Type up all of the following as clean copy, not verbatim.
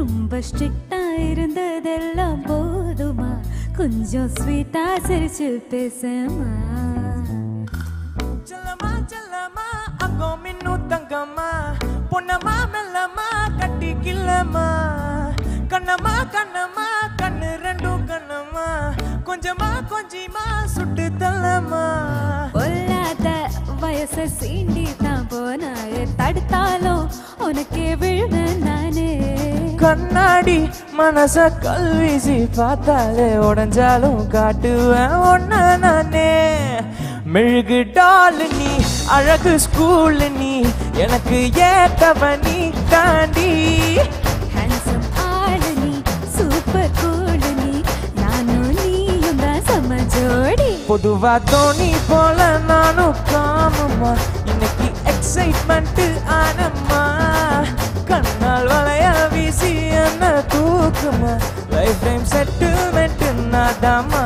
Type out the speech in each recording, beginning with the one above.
ரொம்ப ஸ்ட்ரிக்டா இருந்ததெல்லாம் போதுமா கொஞ்சம் ஸ்வீட்டா சிரிச்சு பேசமா செல்லமா செல்லமா அங்கோ மின்னு தங்கம்மா பொன்னம்மா மெல்லம்மா கட்டி கில்லம்மா கண்ணம்மா கண்ணம்மா கண்ணு ரெண்டும் கண்ணம்மா கொஞ்சமா கொஞ்சமா சுட்டு தள்ளம்மா பொல்லாத வயச சீண்டி தான் போனாயே தடுத்தாலும் உனக்கே விழுவேன் நானே கண்ணாடி மனச கல்வீசி பார்த்தாலே உடஞ்சாலும் காட்டுவேன் ஒன்ன நானே மெழுகு டால் நீ அழகு ஸ்கூல் நீ எனக்கு ஏத்தவ நீ தாண்டி ஹேண்ட்ஸம் ஆளு நீ சூப்பர் கூல் நீ நானும் நீயும் தான் சம ஜோடி பொதுவா தோணி போல நானும் காமம்மா இன்னைக்கு எக்ஸைட்மெண்ட் ஆனம்மா கண்ணால் வளைய வீசி என்ன தூக்குமா லைஃப் டைம் செட்டில்மெண்ட் நாதாமா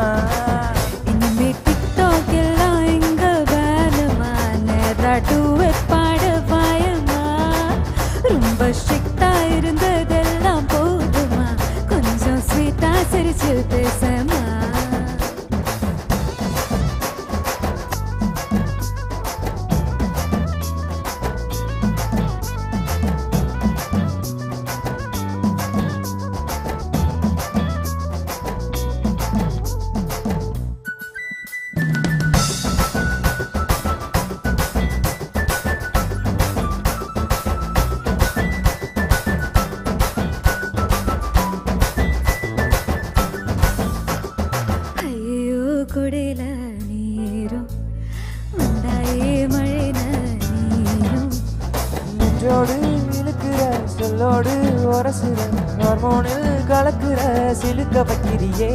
இனிமே டிக்டாக் எல்லாம் எங்க வேணுமா நேரா டூவெட் பாட பாயமா ரொம்ப ஸ்ட்ரிக்டா இருந்ததெல்லாம் போதுமா கொஞ்சம் ஸ்வீட்டா சிரிச்சு பேசமா குடையில நீரும் வந்தாயே மழை நீரும் நெஞ்சோடு இழுக்கிற சொல்லோடு உரசுற ஹார்மோனில் கலக்குற சிலுக்க வைக்கிறியே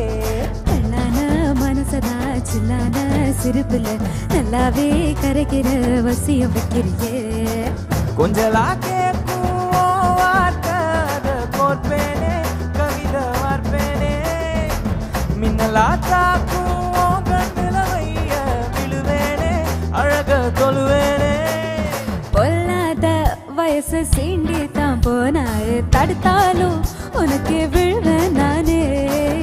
கண்ணான மனசதா சில்லான சிரிப்புல நல்லாவே கரைக்கிற வசியம் வைக்கிறியே கொஞ்சலா கேட்கும் வார்த்தை கோர்ப்பேனே கவிதை வார்ப்பேனே மின்னலா தாக்கும் கண்ணிலவைய விழுவேனே அழக தொழுவேனே பொல்லாத வயசு சீண்டி தான் போனாயே தடுத்தாலும் உனக்கே விழுவேன் நானே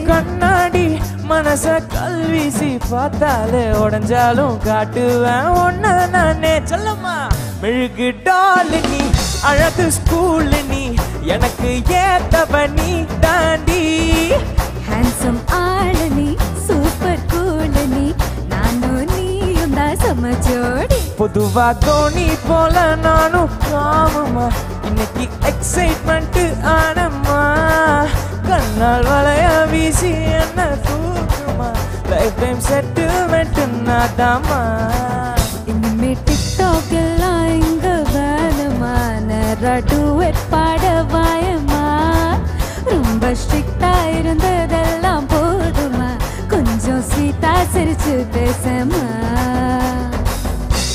கண்ணாடி மனச கல்வீசி பார்த்தாலே உடஞ்சாலும் காட்டுவேன் ஒன்ன நானே சொல்லம்மா மெழுகு டால் நீ அழகு ஸ்கூல் நீ எனக்கு ஏத்தவ நீ தாண்டி ஹேண்ட்ஸம் ஆளு நீ சூப்பர் கூல் நீ நானும் நீயும் தான் சம ஜோடி பொதுவா தோணி போல நானும் காமம்மா இன்னைக்கு எக்ஸைட்மெண்ட் ஆனம்மா கண்ணால் வளைய வீசி என்ன தூக்குமா லைஃப் டைம் செட்டில்மெண்ட் நாதாமா இனிமே டிக்டாக் எல்லாம் எங்க வேணுமா நேரா டூவெட் பாட வாயமா ரொம்ப ஸ்ட்ரிக்டா இருந்ததெல்லாம் போதுமா கொஞ்சம் ஸ்வீட்டா சிரிச்சு பேசமா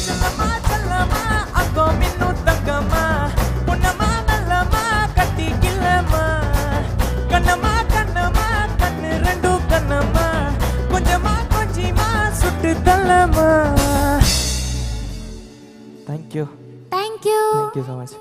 செல்லமா செல்லமா அங்கோ மின்னு தங்கம்மா பொன்னம்மா மெல்லம்மா கட்டி கில்லம்மா கண்ணம்மா கண்ணம்மா கண்ணு ரெண்டும் கண்ணம்மா கொஞ்சமா கொஞ்சமா சுட்டு தள்ளம்மா thank you thank you thank you so much